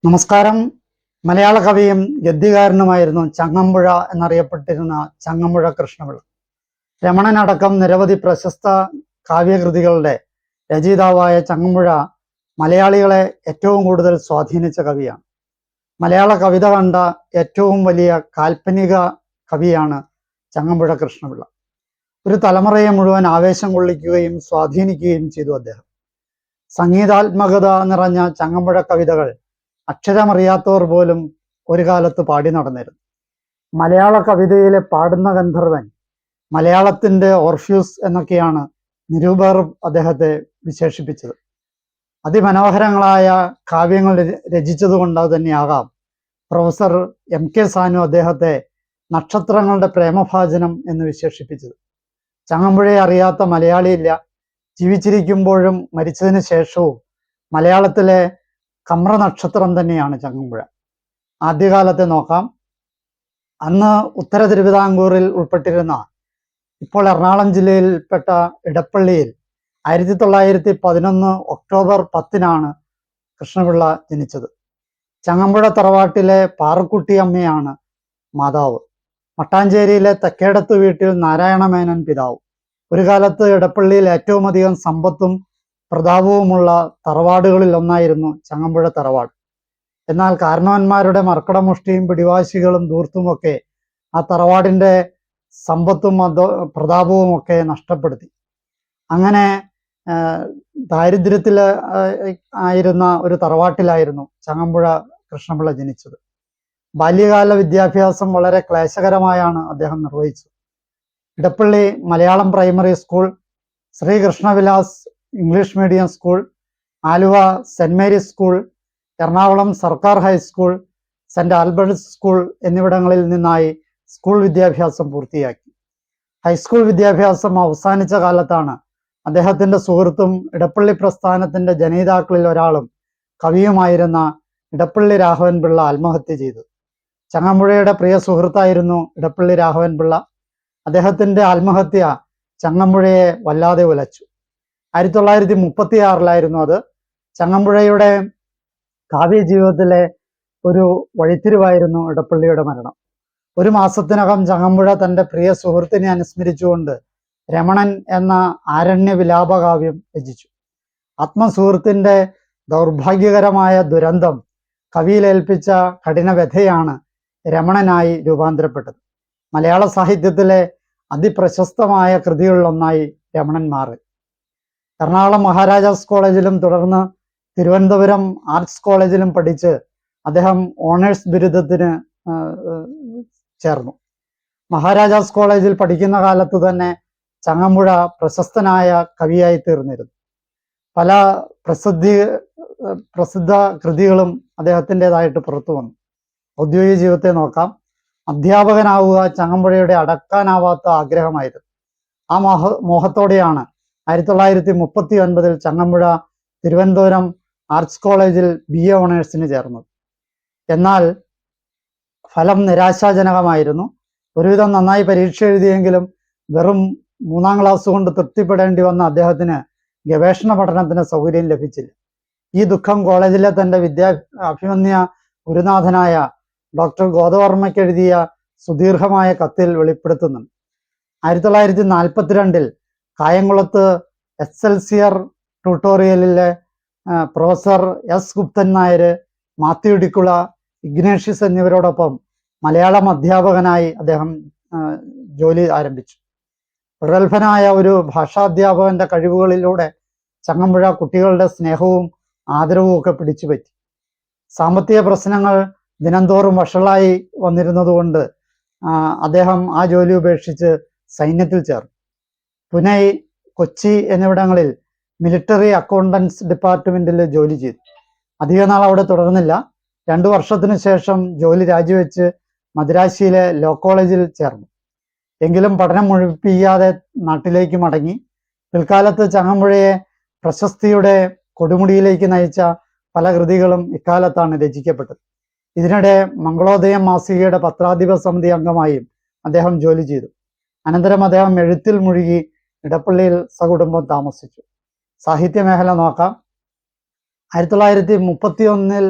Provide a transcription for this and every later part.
നമസ്കാരം. മലയാള കവിയും ഗദ്യകാരനുമായിരുന്നു ചങ്ങമ്പുഴ എന്നറിയപ്പെട്ടിരുന്ന ചങ്ങമ്പുഴ കൃഷ്ണപിള്ള. രമണനടക്കം നിരവധി പ്രശസ്ത കാവ്യകൃതികളുടെ രചയിതാവായ ചങ്ങമ്പുഴ മലയാളികളെ ഏറ്റവും കൂടുതൽ സ്വാധീനിച്ച കവിയാണ്. മലയാള കവിത കണ്ട ഏറ്റവും വലിയ കാൽപ്പനിക കവിയാണ് ചങ്ങമ്പുഴ കൃഷ്ണപിള്ള. ഒരു തലമുറയെ മുഴുവൻ ആവേശം കൊള്ളിക്കുകയും സ്വാധീനിക്കുകയും ചെയ്തു അദ്ദേഹം. സംഗീതാത്മകത നിറഞ്ഞ ചങ്ങമ്പുഴ കവിതകൾ അക്ഷരമറിയാത്തവർ പോലും ഒരു കാലത്ത് പാടി നടന്നിരുന്നു. മലയാള കവിതയിലെ പാടുന്ന ഗന്ധർവൻ, മലയാളത്തിന്റെ ഓർഫ്യൂസ് എന്നൊക്കെയാണ് നിരൂപകർ അദ്ദേഹത്തെ വിശേഷിപ്പിച്ചത്. അതിമനോഹരങ്ങളായ കാവ്യങ്ങൾ രചിച്ചതുകൊണ്ട് തന്നെയാകാം പ്രൊഫസർ MK സാനു അദ്ദേഹത്തെ നക്ഷത്രങ്ങളുടെ പ്രേമഭാജനം എന്ന് വിശേഷിപ്പിച്ചത്. ചങ്ങമ്പുഴയെ അറിയാത്ത മലയാളിയില്ല. ജീവിച്ചിരിക്കുമ്പോഴും മരിച്ചതിന് ശേഷവും മലയാളത്തിലെ കമ്ര നക്ഷത്രം തന്നെയാണ് ചങ്ങമ്പുഴ. ആദ്യകാലത്തെ നോക്കാം. അന്ന് ഉത്തര തിരുവിതാംകൂറിൽ ഉൾപ്പെട്ടിരുന്ന, ഇപ്പോൾ എറണാകുളം ജില്ലയിൽപ്പെട്ട ഇടപ്പള്ളിയിൽ 1911 ഒക്ടോബർ 10 കൃഷ്ണപിള്ള ജനിച്ചത്. ചങ്ങമ്പുഴ തറവാട്ടിലെ പാറുക്കുട്ടി അമ്മയാണ് മാതാവ്. മട്ടാഞ്ചേരിയിലെ തെക്കേടത്ത് വീട്ടിൽ നാരായണ മേനോൻ പിതാവ്. ഒരു കാലത്ത് ഇടപ്പള്ളിയിൽ ഏറ്റവും അധികം സമ്പത്തും പ്രതാപവുമുള്ള തറവാടുകളിൽ ഒന്നായിരുന്നു ചങ്ങമ്പുഴ തറവാട്. എന്നാൽ കാരണവന്മാരുടെ മർക്കടമുഷ്ടിയും പിടിവാശികളും ധൂർത്തുമൊക്കെ ആ തറവാടിന്റെ സമ്പത്തും പ്രതാപവും ഒക്കെ നഷ്ടപ്പെടുത്തി. അങ്ങനെ ദാരിദ്ര്യത്തിൽ ആയിരുന്ന ഒരു തറവാട്ടിലായിരുന്നു ചങ്ങമ്പുഴ കൃഷ്ണപിള്ള ജനിച്ചത്. ബാല്യകാല വിദ്യാഭ്യാസം വളരെ ക്ലേശകരമായാണ് അദ്ദേഹം നിർവഹിച്ചത്. Edappally Malayalam primary school, Sreekrishnavilas English medium school, Aluva saint Mary's school, Ernakulam സർക്കാർ ഹൈസ്കൂൾ, സെന്റ് ആൽബർട്ട്സ് സ്കൂൾ എന്നിവിടങ്ങളിൽ നിന്നായി സ്കൂൾ വിദ്യാഭ്യാസം പൂർത്തിയാക്കി. ഹൈസ്കൂൾ വിദ്യാഭ്യാസം അവസാനിച്ച കാലത്താണ് അദ്ദേഹത്തിന്റെ സുഹൃത്തും ഇടപ്പള്ളി പ്രസ്ഥാനത്തിന്റെ ജനയിതാക്കളിൽ ഒരാളും കവിയുമായിരുന്ന ഇടപ്പള്ളി രാഘവൻ പിള്ള ആത്മഹത്യ ചെയ്തത്. ചങ്ങമ്പുഴയുടെ പ്രിയ സുഹൃത്തായിരുന്നു ഇടപ്പള്ളി രാഘവൻ പിള്ള. അദ്ദേഹത്തിന്റെ ആത്മഹത്യ ചങ്ങമ്പുഴയെ വല്ലാതെ ഉലച്ചു. 1936 അത്. ചങ്ങമ്പുഴയുടെ കാവ്യ ജീവിതത്തിലെ ഒരു വഴിത്തിരിവായിരുന്നു ഇടപ്പള്ളിയുടെ മരണം. ഒരു മാസത്തിനകം ചങ്ങമ്പുഴ തന്റെ പ്രിയ സുഹൃത്തിനെ അനുസ്മരിച്ചുകൊണ്ട് രമണൻ എന്ന ആരണ്യ വിലാപകാവ്യം രചിച്ചു. ആത്മസുഹൃത്തിന്റെ ദൗർഭാഗ്യകരമായ ദുരന്തം കവിയിലേൽപ്പിച്ച കഠിനവ്യഥയാണ് രമണനായി രൂപാന്തരപ്പെട്ടത്. മലയാള സാഹിത്യത്തിലെ അതിപ്രശസ്തമായ കൃതികളിലൊന്നായി രമണൻ മാറി. എറണാകുളം മഹാരാജാസ് കോളേജിലും തുടർന്ന് തിരുവനന്തപുരം ആർട്സ് കോളേജിലും പഠിച്ച് അദ്ദേഹം ഓണേഴ്സ് ബിരുദത്തിന് ചേർന്നു. മഹാരാജാസ് കോളേജിൽ പഠിക്കുന്ന കാലത്ത് തന്നെ ചങ്ങമ്പുഴ പ്രശസ്തനായ കവിയായി തീർന്നിരുന്നു. പല പ്രസിദ്ധ കൃതികളും അദ്ദേഹത്തിൻ്റെതായിട്ട് പുറത്തു വന്നു. ഔദ്യോഗിക ജീവിതത്തെ നോക്കാം. അധ്യാപകനാവുക ചങ്ങമ്പുഴയുടെ അടക്കാനാവാത്ത ആഗ്രഹമായിരുന്നു. ആ മോഹത്തോടെയാണ് 1939 ചങ്ങമ്പുഴ തിരുവനന്തപുരം ആർട്സ് കോളേജിൽ BA ഓണേഴ്സിന് ചേർന്നത്. എന്നാൽ ഫലം നിരാശാജനകമായിരുന്നു. ഒരുവിധം നന്നായി പരീക്ഷ എഴുതിയെങ്കിലും വെറും 3ാം ക്ലാസ് കൊണ്ട് തൃപ്തിപ്പെടേണ്ടി വന്ന അദ്ദേഹത്തിന് ഗവേഷണ പഠനത്തിന് സൗകര്യം ലഭിച്ചില്ല. ഈ ദുഃഖം കോളേജിലെ തന്റെ അഭിമന്യ ഗുരുനാഥനായ ഡോക്ടർ ഗോദവർമ്മയ്ക്ക് എഴുതിയ സുദീർഘമായ കത്തിൽ വെളിപ്പെടുത്തുന്നുണ്ട്. 1942 കായംകുളത്ത് എക്സൽസിയർ ട്യൂട്ടോറിയലിലെ professor S Guptan Nair, Mathew ഡിക്കുള, ഇഗ്നേഷ്യസ് എന്നിവരോടൊപ്പം മലയാളം അധ്യാപകനായി അദ്ദേഹം ജോലി ആരംഭിച്ചു. പ്രഗത്ഭനായ ഒരു ഭാഷാധ്യാപകന്റെ കഴിവുകളിലൂടെ ചങ്ങമ്പുഴ കുട്ടികളുടെ സ്നേഹവും ആദരവും ഒക്കെ പിടിച്ചുപറ്റി. സാമ്പത്തിക പ്രശ്നങ്ങൾ ദിനംതോറും വഷളായി വന്നിരുന്നതുകൊണ്ട് അദ്ദേഹം ആ ജോലി ഉപേക്ഷിച്ച് സൈന്യത്തിൽ ചേർന്നു. പുനെ, കൊച്ചി എന്നിവിടങ്ങളിൽ മിലിറ്ററി അക്കൗണ്ടൻസ് ഡിപ്പാർട്ട്മെന്റിൽ ജോലി ചെയ്തു. അധികനാൾ അവിടെ തുടർന്നില്ല. 2 വർഷത്തിനു ശേഷം ജോലി രാജിവെച്ച് മദ്രാശിയിലെ ലോ കോളേജിൽ ചേർന്നു. എങ്കിലും പഠനം മുഴുപ്പിക്കാതെ നാട്ടിലേക്ക് മടങ്ങി. പിൽക്കാലത്ത് ചങ്ങമ്പുഴയെ പ്രശസ്തിയുടെ കൊടുമുടിയിലേക്ക് നയിച്ച പല കൃതികളും ഇക്കാലത്താണ് രചിക്കപ്പെട്ടത്. ഇതിനിടെ മംഗളോദയം മാസികയുടെ പത്രാധിപ സമിതി അംഗമായും അദ്ദേഹം ജോലി ചെയ്തു. അനന്തരം അദ്ദേഹം എഴുത്തിൽ മുഴുകി ഇടപ്പള്ളിയിൽ സകുടുംബം താമസിച്ചു. സാഹിത്യ മേഖല നോക്കാം. 1931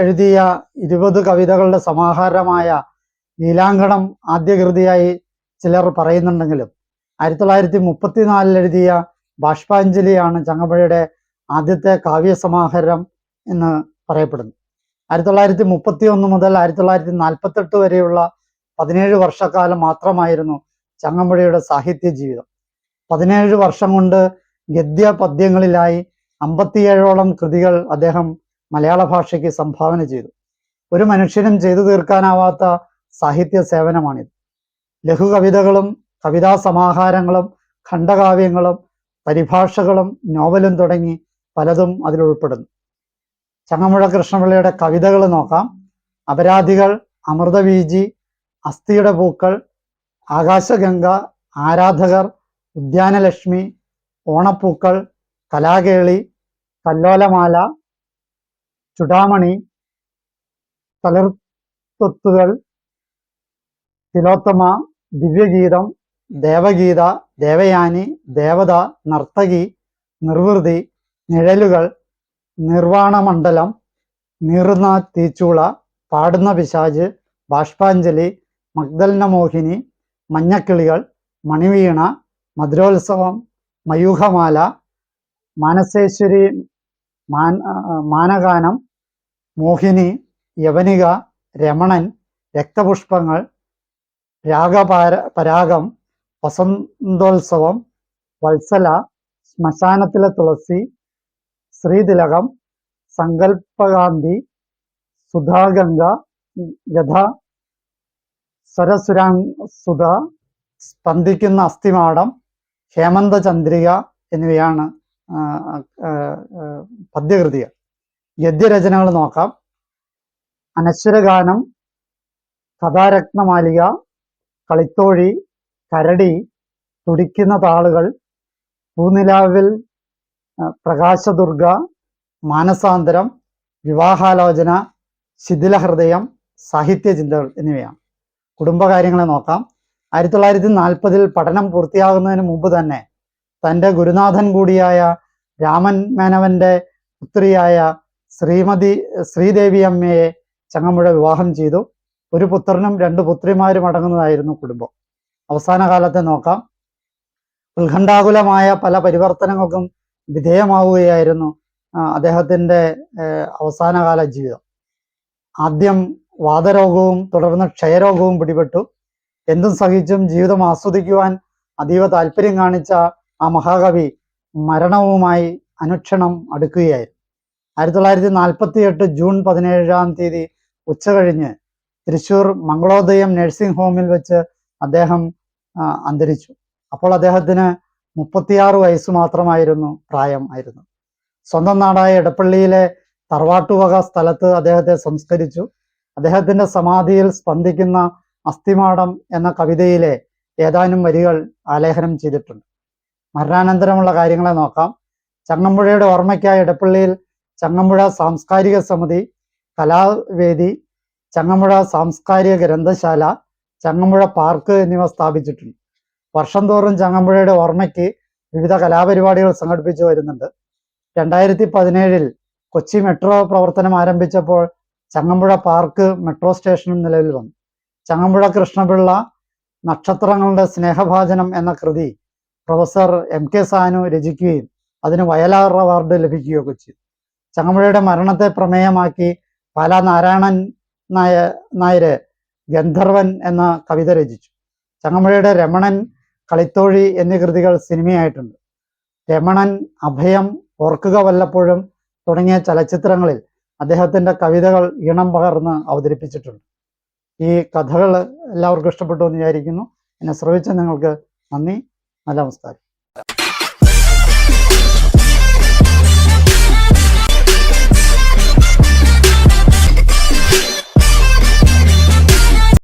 എഴുതിയ 20 കവിതകളുടെ സമാഹാരമായ നീലാങ്കണം ആദ്യ കൃതിയായി ചിലർ പറയുന്നുണ്ടെങ്കിലും 1934 എഴുതിയ ബാഷ്പാഞ്ജലിയാണ് ചങ്ങമ്പുഴയുടെ ആദ്യത്തെ കാവ്യസമാഹാരം എന്ന് പറയപ്പെടുന്നു. 1931 മുതൽ 1948 വരെയുള്ള 17 വർഷക്കാലം മാത്രമായിരുന്നു ചങ്ങമ്പുഴയുടെ സാഹിത്യ ജീവിതം. 17 വർഷം കൊണ്ട് ഗദ്യ പദ്യങ്ങളിലായി 57ഓളം കൃതികൾ അദ്ദേഹം മലയാള ഭാഷയ്ക്ക് സംഭാവന ചെയ്തു. ഒരു മനുഷ്യനും ചെയ്തു തീർക്കാനാവാത്ത സാഹിത്യ സേവനമാണിത്. ലഘുകവിതകളും കവിതാ സമാഹാരങ്ങളും ഖണ്ഡകാവ്യങ്ങളും പരിഭാഷകളും നോവലും തുടങ്ങി പലതും അതിൽ ഉൾപ്പെടുന്നു. ചങ്ങമ്പുഴ കൃഷ്ണപിള്ളയുടെ കവിതകൾ നോക്കാം. അപരാധികൾ, അമൃതവീജി, അസ്ഥിയുടെ പൂക്കൾ, ആകാശഗംഗ, ആരാധകർ, ഉദ്യാനലക്ഷ്മി, ഓണപ്പൂക്കൾ, കലാകേളി, കല്ലോലമാല, ചുടാമണി, തളിർത്തൊത്തുകൾ, തിലോത്തമ, ദിവ്യഗീതം, ദേവഗീത, ദേവയാനി, ദേവത, നർത്തകി, നിർവൃതി, നിഴലുകൾ, നിർവാണമണ്ഡലം, നീറുന്ന തീച്ചൂള, പാടുന്ന പിശാച്, ബാഷ്പാഞ്ജലി, മഗ്ദലന മോഹിനി, മഞ്ഞക്കിളികൾ, മണിവീണ, മധുരോത്സവം, മയൂഖമാല, മാനസേശ്വരി, മാനഗാനം, മോഹിനി, യവനിക, രമണൻ, രക്തപുഷ്പങ്ങൾ, പരാഗം, വസന്തോത്സവം, വത്സല, ശ്മശാനത്തിലെ തുളസി, ശ്രീതിലകം, സങ്കൽപ്പകാന്തി, സുധാഗംഗ, ഗധ, സരസുരാസുധ, സ്പന്ദിക്കുന്ന അസ്ഥിമാടം, ഹേമന്തചന്ദ്രിക എന്നിവയാണ് പദ്യകൃതികൾ. ഗദ്യരചനകൾ നോക്കാം. അനശ്വരഗാനം, കഥാരത്നമാലിക, കളിത്തോഴി, കരടി, തുടിക്കുന്ന താളുകൾ, പൂനിലാവിൽ, പ്രകാശദുർഗ, മാനസാന്തരം, വിവാഹാലോചന, ശിഥിലഹൃദയം, സാഹിത്യചിന്തകൾ എന്നിവയാണ്. കുടുംബകാര്യങ്ങളെ നോക്കാം. 1940 പഠനം പൂർത്തിയാകുന്നതിന് മുമ്പ് തന്നെ തൻ്റെ ഗുരുനാഥൻ കൂടിയായ രാമൻ മേനവന്റെ പുത്രിയായ ശ്രീദേവി അമ്മയെ ചങ്ങമ്പുഴ വിവാഹം ചെയ്തു. ഒരു പുത്രനും 2 പുത്രിമാരും അടങ്ങുന്നതായിരുന്നു കുടുംബം. അവസാന കാലത്തെ നോക്കാം. ഉത്കണ്ഠാകുലമായ പല പരിവർത്തനങ്ങൾക്കും വിധേയമാവുകയായിരുന്നു അദ്ദേഹത്തിൻ്റെ അവസാനകാല ജീവിതം. ആദ്യം വാതരോഗവും തുടർന്ന് ക്ഷയരോഗവും പിടിപെട്ടു. എന്തും സഹിച്ചും ജീവിതം ആസ്വദിക്കുവാൻ അതീവ താല്പര്യം കാണിച്ച ആ മഹാകവി മരണവുമായി അനുക്ഷണം അടുക്കുകയായിരുന്നു. 1948 ജൂൺ 17 ഉച്ചകഴിഞ്ഞ് തൃശൂർ മംഗളോദയം നഴ്സിംഗ് ഹോമിൽ വെച്ച് അദ്ദേഹം അന്തരിച്ചു. അപ്പോൾ അദ്ദേഹത്തിന് 36 വയസ്സ് മാത്രമായിരുന്നു പ്രായമായിരുന്നു. സ്വന്തം നാടായ ഇടപ്പള്ളിയിലെ തറവാട്ടുവക സ്ഥലത്ത് അദ്ദേഹത്തെ സംസ്കരിച്ചു. അദ്ദേഹത്തിന്റെ സമാധിയിൽ സ്പന്ദിക്കുന്ന അസ്ഥിമാടം എന്ന കവിതയിലെ ഏതാനും വരികൾ ആലേഖനം ചെയ്തിട്ടുണ്ട്. മരണാനന്തരമുള്ള കാര്യങ്ങളെ നോക്കാം. ചങ്ങമ്പുഴയുടെ ഓർമ്മയ്ക്കായി ഇടപ്പള്ളിയിൽ ചങ്ങമ്പുഴ സാംസ്കാരിക സമിതി, കലാവേദി, ചങ്ങമ്പുഴ സാംസ്കാരിക ഗ്രന്ഥശാല, ചങ്ങമ്പുഴ പാർക്ക് എന്നിവ സ്ഥാപിച്ചിട്ടുണ്ട്. വർഷം തോറും ചങ്ങമ്പുഴയുടെ ഓർമ്മയ്ക്ക് വിവിധ കലാപരിപാടികൾ സംഘടിപ്പിച്ചു വരുന്നുണ്ട്. 2017 കൊച്ചി മെട്രോ പ്രവർത്തനം ആരംഭിച്ചപ്പോൾ ചങ്ങമ്പുഴ പാർക്ക് മെട്രോ സ്റ്റേഷനും നിലവിൽ വന്നു. ചങ്ങമ്പുഴ കൃഷ്ണപിള്ള നക്ഷത്രങ്ങളുടെ സ്നേഹഭാജനം എന്ന കൃതി പ്രൊഫസർ MK സാനു രചിക്കുകയും അതിന് വയലാർ അവാർഡ് ലഭിക്കുകയൊക്കെ ചെയ്തു. ചങ്ങമ്പുഴയുടെ മരണത്തെ പ്രമേയമാക്കി പാലാ നാരായണൻ നായര് ഗന്ധർവൻ എന്ന കവിത രചിച്ചു. ചങ്ങമ്പുഴയുടെ രമണൻ, കളിത്തോഴി എന്നീ കൃതികൾ സിനിമയായിട്ടുണ്ട്. രമണൻ, അഭയം, ഓർക്കുക വല്ലപ്പോഴും തുടങ്ങിയ ചലച്ചിത്രങ്ങളിൽ അദ്ദേഹത്തിന്റെ കവിതകൾ ഈണം പകർന്ന് അവതരിപ്പിച്ചിട്ടുണ്ട്. ഈ കഥകൾ എല്ലാവർക്കും ഇഷ്ടപ്പെട്ടു എന്ന് വിചാരിക്കുന്നു. എന്നെ ശ്രവിച്ച നിങ്ങൾക്ക് നന്ദി. നല്ല നമസ്കാരം.